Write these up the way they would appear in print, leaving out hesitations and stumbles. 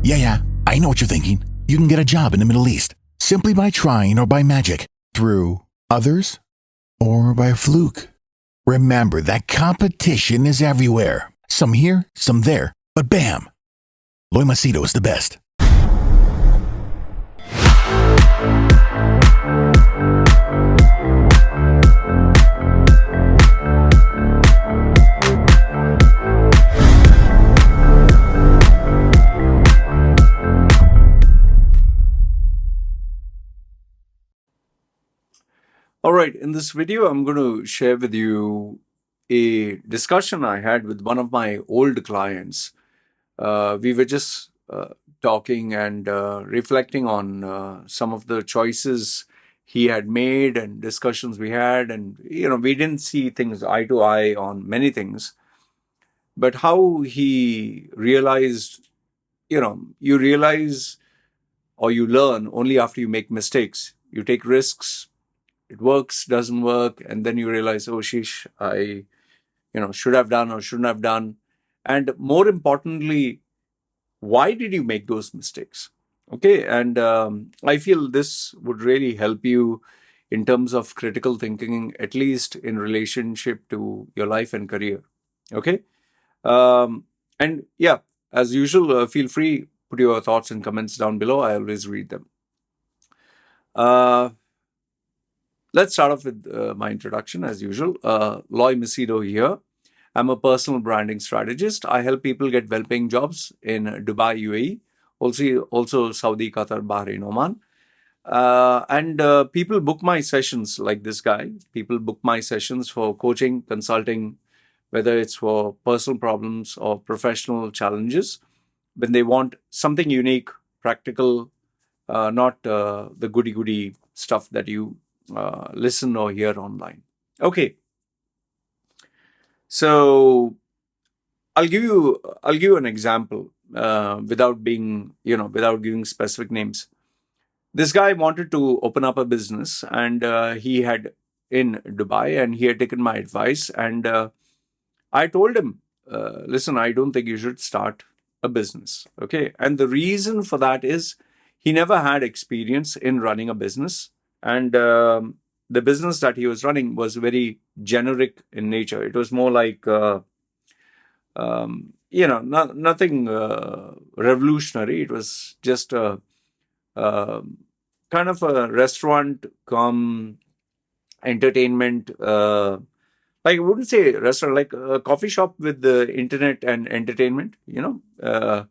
Yeah, I know what you're thinking. You can get a job in the Middle East simply by trying or by magic, through others, or by a fluke. Remember that competition is everywhere. Some here, some there, but bam! Loy Machedo is the best. All right, in this video, I'm going to share with you a discussion I had with one of my old clients. We were just talking and reflecting on some of the choices he had made and discussions we had. And, we didn't see things eye to eye on many things. But how he realized, you realize or you learn only after you make mistakes. You take risks. It works, doesn't work, and then you realize, oh, sheesh, I, should have done or shouldn't have done. And more importantly, why did you make those mistakes? Okay, and I feel this would really help you in terms of critical thinking, at least in relationship to your life and career. Okay, and yeah, as usual, feel free, put your thoughts and comments down below. I always read them. Let's start off with my introduction as usual. Loy Machedo here. I'm a personal branding strategist. I help people get well-paying jobs in Dubai, UAE, also Saudi, Qatar, Bahrain, Oman. And people book my sessions like this guy. People book my sessions for coaching, consulting, whether it's for personal problems or professional challenges, when they want something unique, practical, not the goody-goody stuff that you listen or hear online. Okay, so I'll give you an example without giving specific names. This guy wanted to open up a business, and he had in Dubai, and he had taken my advice, and I told him, listen, I don't think you should start a business. Okay, and the reason for that is he never had experience in running a business, and the business that he was running was very generic in nature. It was more like nothing revolutionary. It was just a kind of a restaurant come entertainment, like I wouldn't say restaurant, like a coffee shop with the internet and entertainment, where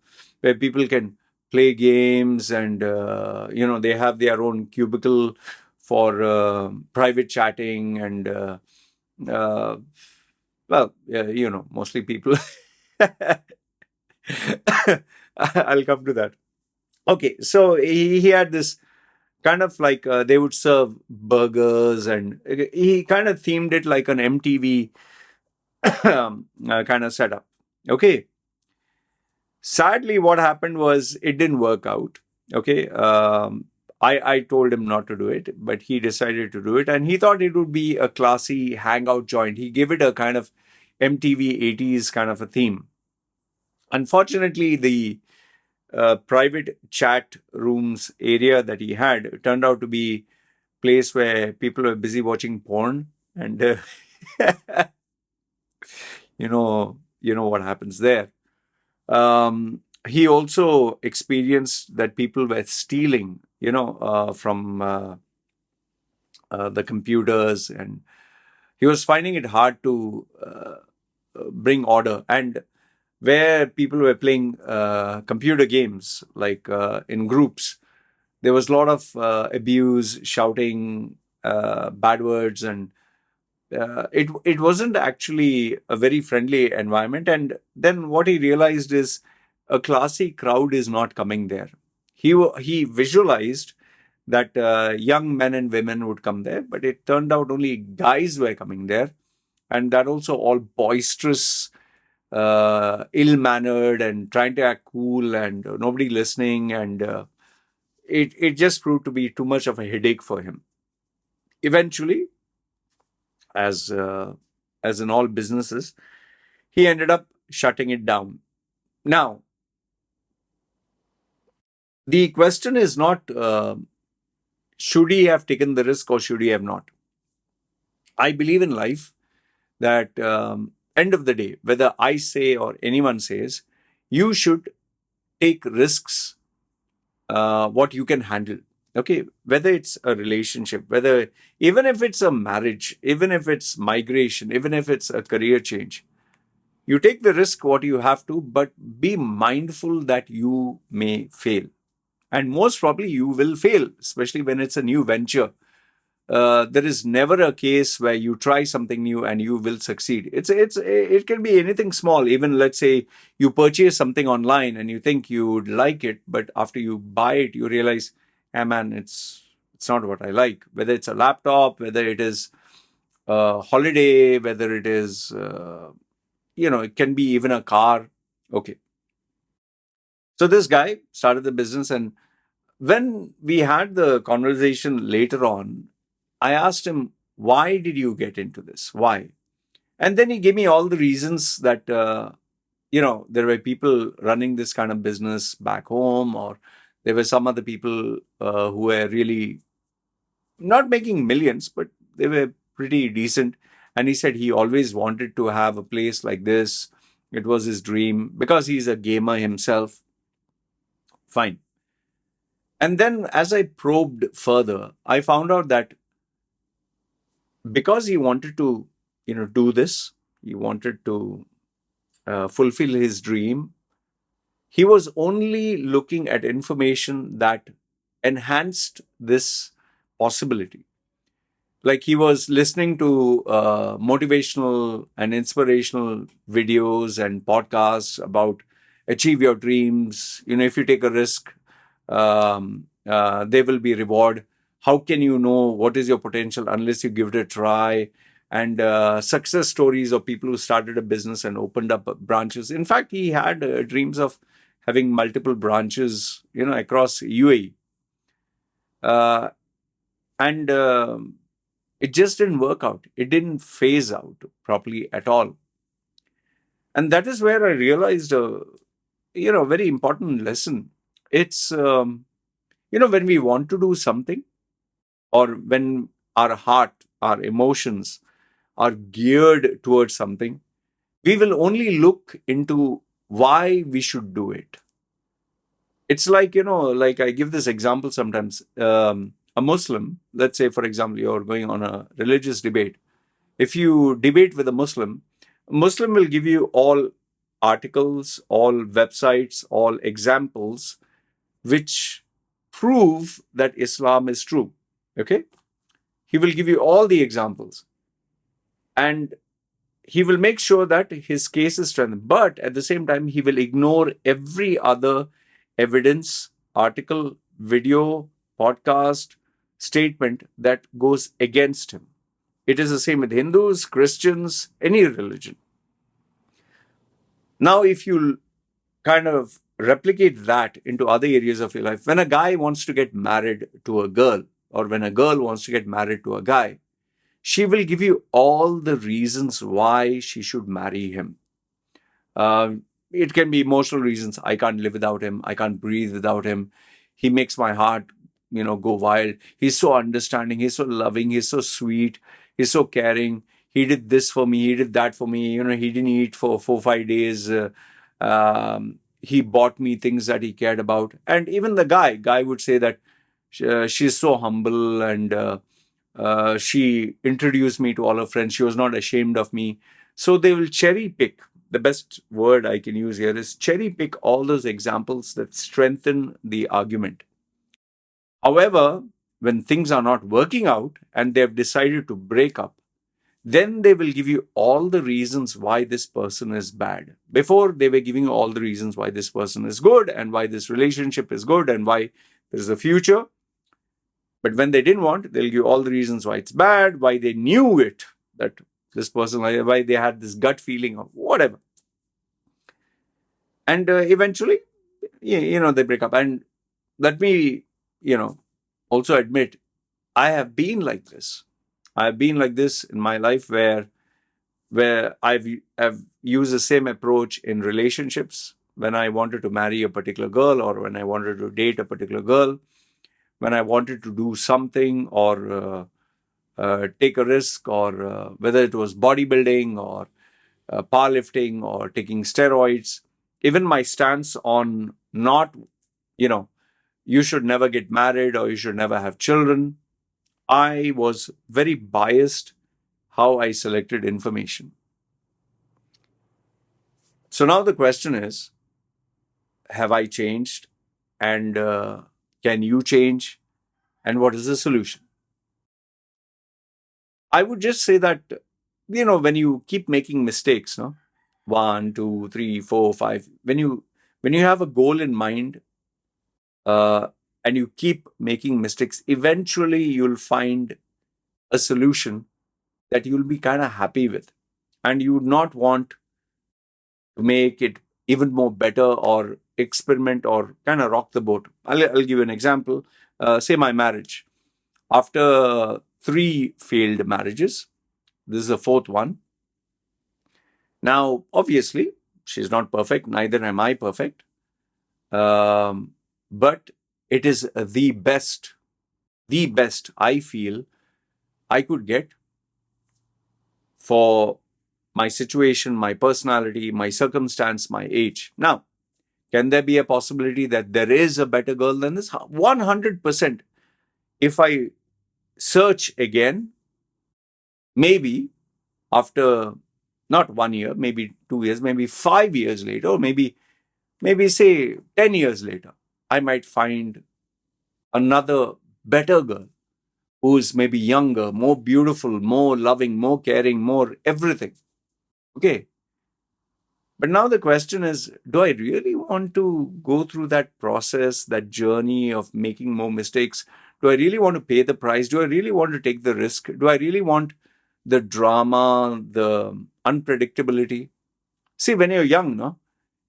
people can play games, and they have their own cubicle for private chatting, and mostly people. I'll come to that. Okay, so he had this kind of like they would serve burgers, and he kind of themed it like an MTV kind of setup. Okay. Sadly, what happened was it didn't work out. Okay. I told him not to do it, but he decided to do it, and he thought it would be a classy hangout joint. He gave it a kind of MTV 80s kind of a theme. Unfortunately, the private chat rooms area that he had turned out to be place where people were busy watching porn, and you know what happens there. He also experienced that people were stealing, from the computers, and he was finding it hard to bring order. And where people were playing computer games, like in groups, there was a lot of abuse, shouting, bad words, and it wasn't actually a very friendly environment. And then what he realized is a classy crowd is not coming there. He visualized that young men and women would come there, but it turned out only guys were coming there, and that also all boisterous, ill-mannered, and trying to act cool, and nobody listening, and it just proved to be too much of a headache for him. Eventually, as in all businesses, he ended up shutting it down. Now, The question is not should he have taken the risk or should he have not. I believe in life that end of the day, whether I say or anyone says, you should take risks what you can handle. Okay, whether it's a relationship, whether even if it's a marriage, even if it's migration, even if it's a career change, you take the risk what you have to, but be mindful that you may fail. And most probably you will fail, especially when it's a new venture. There is never a case where you try something new and you will succeed. It can be anything small. Even let's say you purchase something online and you think you would like it, but after you buy it, you realize, hey man, it's not what I like. Whether it's a laptop, whether it is a holiday, whether it is it can be even a car. Okay, so this guy started the business, and when we had the conversation later on, I asked him, why did you get into this? Why? And then he gave me all the reasons that, there were people running this kind of business back home, or there were some other people who were really not making millions, but they were pretty decent. And he said he always wanted to have a place like this. It was his dream because he's a gamer himself. Fine. And then as I probed further, I found out that because he wanted to, do this, he wanted to fulfill his dream. He was only looking at information that enhanced this possibility. Like he was listening to motivational and inspirational videos and podcasts about achieve your dreams. If you take a risk, there will be reward. How can you know what is your potential unless you give it a try? And success stories of people who started a business and opened up branches. In fact, he had dreams of having multiple branches, across UAE. Uh, and it just didn't work out. It didn't phase out properly at all. And that is where I realized a very important lesson. It's when we want to do something, or when our heart, our emotions are geared towards something, we will only look into why we should do it. It's like, like I give this example sometimes. A Muslim, let's say, for example, you're going on a religious debate. If you debate with a Muslim will give you all articles, all websites, all examples which prove that Islam is true. Okay? He will give you all the examples, and he will make sure that his case is strengthened. But at the same time, he will ignore every other evidence, article, video, podcast, statement that goes against him. It is the same with Hindus, Christians, any religion. Now, if you kind of replicate that into other areas of your life, when a guy wants to get married to a girl, or when a girl wants to get married to a guy, she will give you all the reasons why she should marry him. Uh, it can be emotional reasons. I can't live without him. I can't breathe without him. He makes my heart, go wild. He's so understanding. He's so loving. He's so sweet. He's so caring. He did this for me. He did that for me. He didn't eat for 4 5 days. He bought me things that he cared about. And even the guy would say that she's so humble, and she introduced me to all her friends. She was not ashamed of me. So they will cherry pick. The best word I can use here is cherry pick all those examples that strengthen the argument. However, when things are not working out and they have decided to break up, then they will give you all the reasons why this person is bad. Before, they were giving you all the reasons why this person is good and why this relationship is good and why there is a future. But when they didn't want, they'll give all the reasons why it's bad, why they knew it, that this person, why they had this gut feeling of whatever. And eventually, they break up. And let me, also admit, I have been like this. I have been like this in my life where have used the same approach in relationships. when I wanted to marry a particular girl, or when I wanted to date a particular girl, when I wanted to do something, or take a risk, or whether it was bodybuilding or powerlifting or taking steroids, even my stance on not, you should never get married or you should never have children, I was very biased how I selected information. So now the question is, have I changed? And can you change? And what is the solution? I would just say that, when you keep making mistakes, no, 1, 2, 3, 4, 5, when you have a goal in mind, uh, and you keep making mistakes, eventually you'll find a solution that you'll be kind of happy with, and you would not want to make it even more better or experiment or kind of rock the boat. I'll give you an example. Say my marriage. After 3 failed marriages, this is the 4th one. Now, obviously, she's not perfect, neither am I perfect. But it is the best I feel I could get for my situation, my personality, my circumstance, my age. Now, can there be a possibility that there is a better girl than this? 100%. If I search again, maybe after not 1 year, maybe 2 years, maybe 5 years later, or maybe say 10 years later, I might find another better girl who's maybe younger, more beautiful, more loving, more caring, more everything. Okay. But now the question is, do I really want to go through that process, that journey of making more mistakes? Do I really want to pay the price? Do I really want to take the risk? Do I really want the drama, the unpredictability? See, when you're young, no,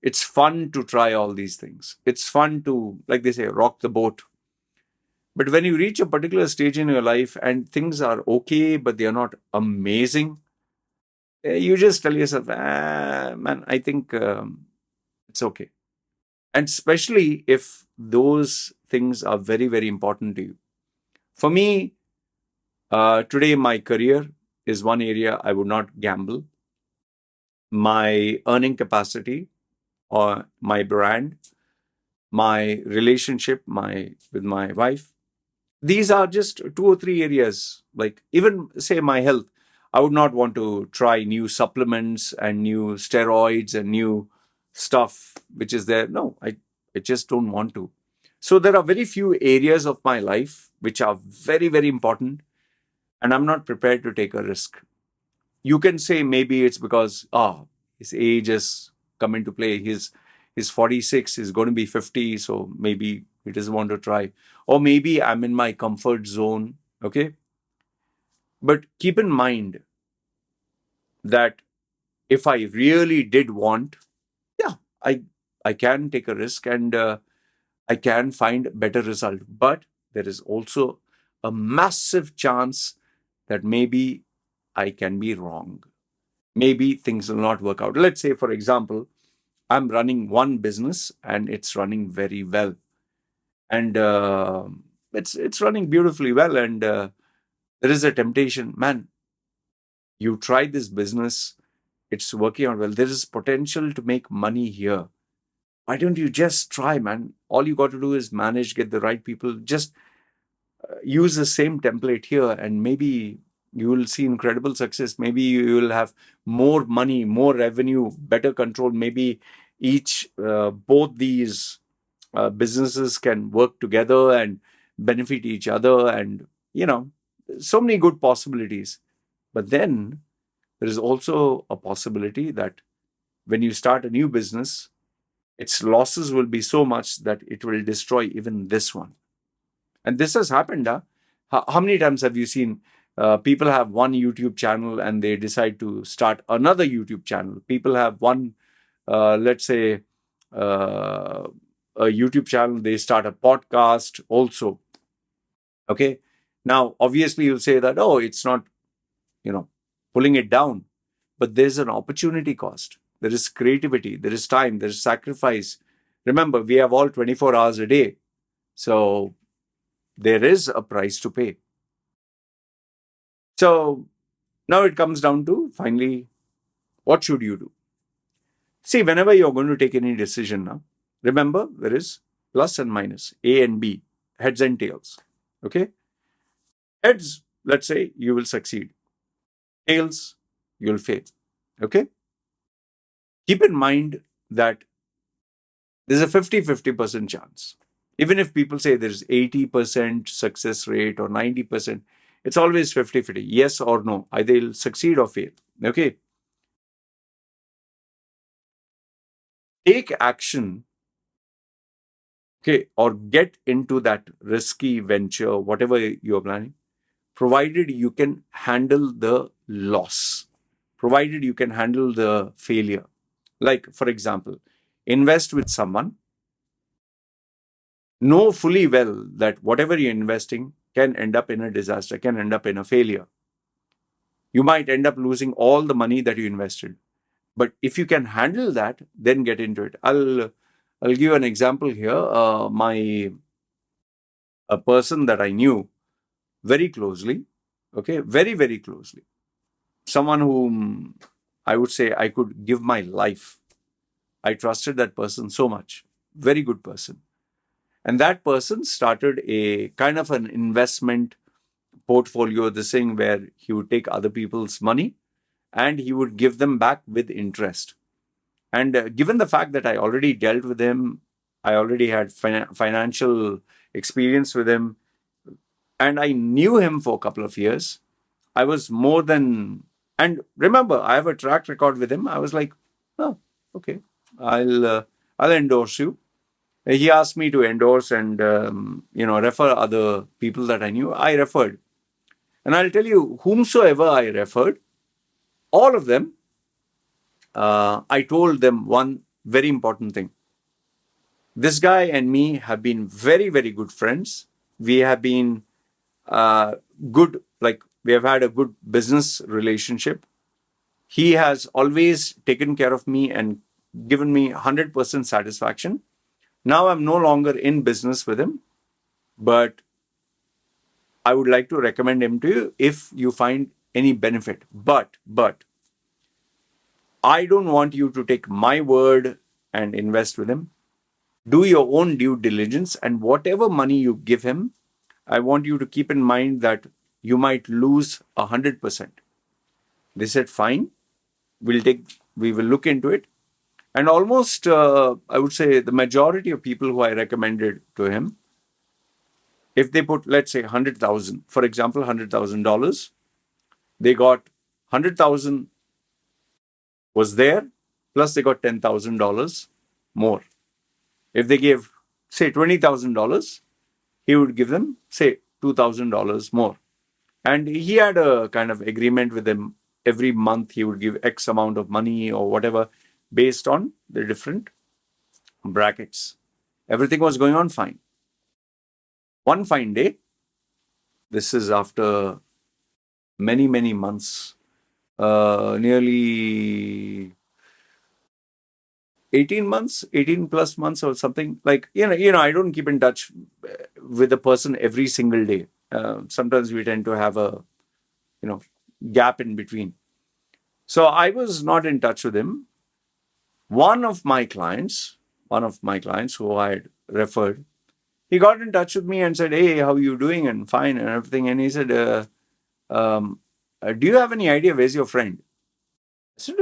it's fun to try all these things. It's fun to, like they say, rock the boat. But when you reach a particular stage in your life and things are okay, but they are not amazing, you just tell yourself, man, I think it's okay. And especially if those things are very, very important to you. For me, today, my career is one area I would not gamble. My earning capacity, or my brand, my relationship, with my wife, these are just 2 or 3 areas. Like, even say my health, I would not want to try new supplements and new steroids and new stuff which is there. No, I just don't want to. So there are very few areas of my life which are very, very important, and I'm not prepared to take a risk. You can say maybe it's because his age has come into play. He's 46, he's going to be 50, so maybe he doesn't want to try. Or maybe I'm in my comfort zone. Okay. But keep in mind that if I really did want, yeah, I can take a risk, and I can find better result. But there is also a massive chance that maybe I can be wrong. Maybe things will not work out. Let's say, for example, I'm running one business and it's running very well, and it's running beautifully well, and there is a temptation, man. You try this business, it's working out well. There is potential to make money here. Why don't you just try, man? All you got to do is manage, get the right people, just use the same template here, and maybe you will see incredible success. Maybe you will have more money, more revenue, better control. Maybe both these businesses can work together and benefit each other, and so many good possibilities. But then there is also a possibility that when you start a new business, its losses will be so much that it will destroy even this one. And this has happened. How many times have you seen people have one YouTube channel and they decide to start another YouTube channel? People have one, let's say, a YouTube channel, they start a podcast also. Okay. Now, obviously, you'll say that, it's not, pulling it down, but there's an opportunity cost. there is creativity, there is time, there is sacrifice. Remember, we have all 24 hours a day. So there is a price to pay. So now it comes down to finally, what should you do? See, whenever you're going to take any decision now, remember there is plus and minus, A and B, heads and tails. Okay? Heads, let's say you will succeed. Tails, you'll fail. Okay? Keep in mind that there's a 50-50% chance. Even if people say there's 80% success rate or 90%, it's always 50-50. Yes or no. Either you'll succeed or fail. Okay? Take action, okay, or get into that risky venture, whatever you're planning, provided you can handle the loss, provided you can handle the failure. Like, for example, invest with someone, know fully well that whatever you're investing can end up in a disaster, can end up in a failure. You might end up losing all the money that you invested. But if you can handle that, then get into it. I'll give you an example here. A person that I knew very closely, okay, very, very closely, someone whom I would say I could give my life. I trusted that person so much. Very good person. And that person started a kind of an investment portfolio, this thing where he would take other people's money and he would give them back with interest. And given the fact that I already dealt with him, I already had financial experience with him, and I knew him for a couple of years, I was more than. And remember, I have a track record with him. I was like, oh, okay, I'll endorse you. He asked me to endorse and refer other people that I knew. I referred, and I'll tell you, whomsoever I referred, all of them, I told them one very important thing. This guy and me have been very, very good friends. We have been good, like we have had a good business relationship. He has always taken care of me and given me 100% satisfaction. Now I'm no longer in business with him, but I would like to recommend him to you if you find any benefit. But I don't want you to take my word and invest with him. Do your own due diligence, and whatever money you give him, I want you to keep in mind that you might lose 100%. They said, fine, we will look into it. And almost, I would say the majority of people who I recommended to him, if they put, let's say 100,000, for example, $100,000, they got 100,000 was there, plus they got $10,000 more. If they gave, say, $20,000, he would give them, say, $2,000 more. And he had a kind of agreement with them. Every month he would give X amount of money or whatever based on the different brackets. Everything was going on fine. One fine day, this is after many, many months, nearly 18 plus months or something. Like, I don't keep in touch with a person every single day. Sometimes we tend to have a, gap in between. So I was not in touch with him. One of my clients who I had referred, he got in touch with me and said, hey, how are you doing? And fine and everything. And he said, do you have any idea where's your friend? I said,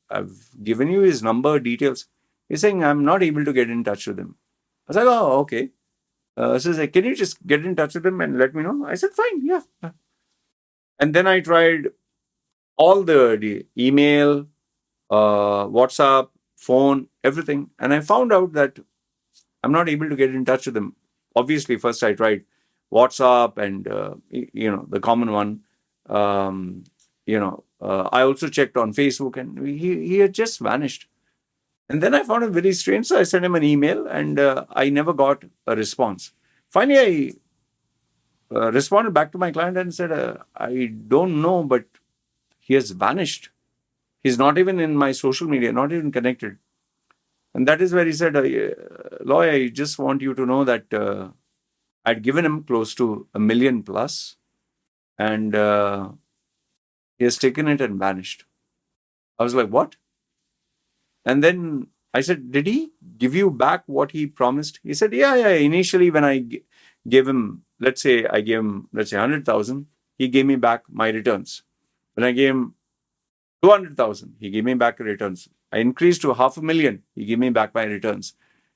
I've given you his number, details. He's saying, I'm not able to get in touch with him. I was like, oh, okay. So he's like, can you just get in touch with him and let me know? I said, fine, yeah. And then I tried all the email, WhatsApp, phone, everything. And I found out that I'm not able to get in touch with him. Obviously, first I tried WhatsApp and, the common one. I also checked on Facebook and he had just vanished. And then I found it very strange. So I sent him an email and I never got a response. Finally, I responded back to my client and said, I don't know, but he has vanished. He's not even in my social media, not even connected. And that is where he said, Loy, I just want you to know that I'd given him close to $1 million plus, and he has taken it and vanished. I was like, what? And then I said, did he give you back what he promised? He said, yeah. Initially, when I gave him, let's say 100,000, he gave me back my returns. When I gave him 200,000, he gave me back returns. I increased to 500,000, he gave me back my returns.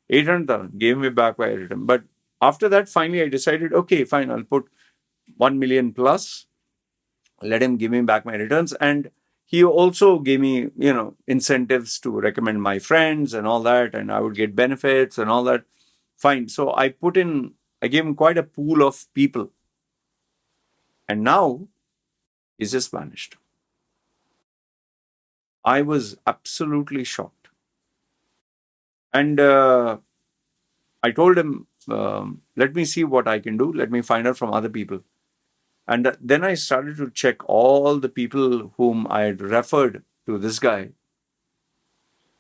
800,000, gave me back my return. But after that, finally, I decided, okay, fine, I'll put 1 million plus, let him give me back my returns. And he also gave me, incentives to recommend my friends and all that, and I would get benefits and all that. Fine. So I gave him quite a pool of people. And now he's just vanished. I was absolutely shocked. And I told him, let me see what I can do. Let me find out from other people. And then I started to check all the people whom I had referred to this guy.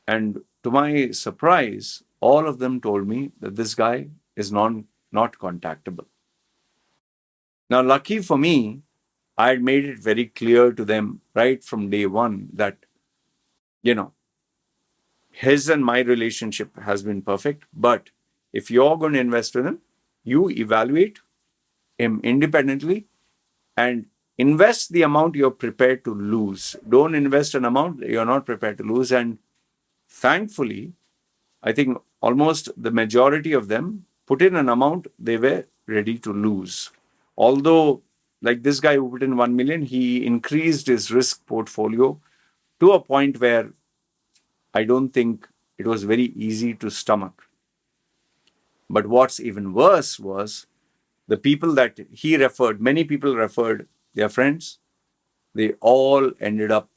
And to my surprise, all of them told me that this guy is not contactable. Now, lucky for me, I had made it very clear to them right from day one that, his and my relationship has been perfect. But if you're going to invest with him, you evaluate him independently and invest the amount you're prepared to lose. Don't invest an amount you're not prepared to lose. And thankfully, I think almost the majority of them put in an amount they were ready to lose. Although, like this guy who put in 1 million, he increased his risk portfolio to a point where I don't think it was very easy to stomach. But what's even worse was the people that he referred, many people referred their friends, they all ended up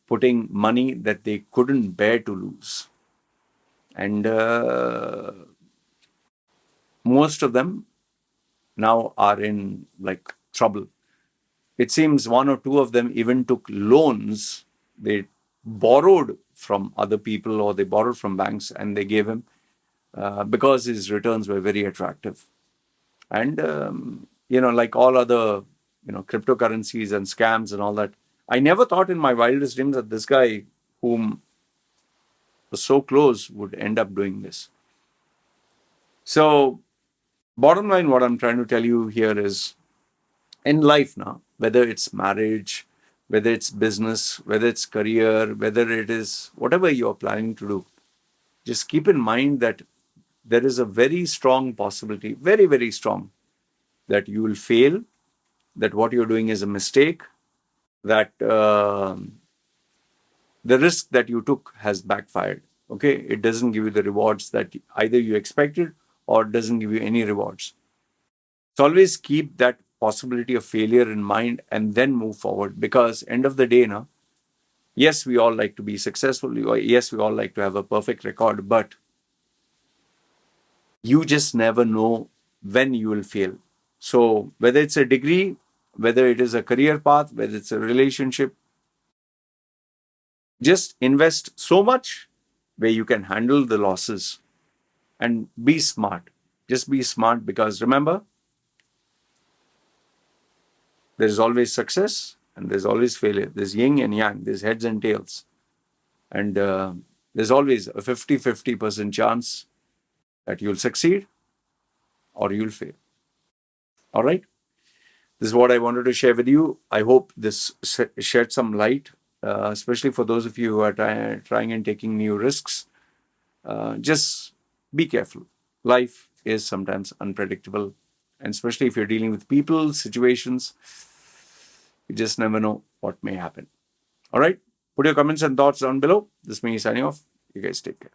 putting money that they couldn't bear to lose. And most of them now are in trouble. It seems one or two of them even took loans. They borrowed from other people or they borrowed from banks and they gave him because his returns were very attractive. And, like all other, cryptocurrencies and scams and all that, I never thought in my wildest dreams that this guy whom was so close would end up doing this. So, bottom line, what I'm trying to tell you here is, in life now, whether it's marriage, whether it's business, whether it's career, whether it is whatever you're planning to do, just keep in mind that there is a very strong possibility, very, very strong, that you will fail, that what you're doing is a mistake, that the risk that you took has backfired. Okay, it doesn't give you the rewards that either you expected or doesn't give you any rewards. So always keep that possibility of failure in mind and then move forward, because end of the day now, yes, we all like to be successful. Yes, we all like to have a perfect record, but you just never know when you will fail. So whether it's a degree, whether it is a career path, whether it's a relationship, just invest so much where you can handle the losses and be smart. Just be smart, because remember, there's always success and there's always failure. There's yin and yang, there's heads and tails. And there's always a 50-50% chance that you'll succeed or you'll fail. All right? This is what I wanted to share with you. I hope this shed some light, especially for those of you who are trying and taking new risks. Just be careful. Life is sometimes unpredictable, and especially if you're dealing with people, situations, you just never know what may happen. All right? Put your comments and thoughts down below. This is me signing off. You guys take care.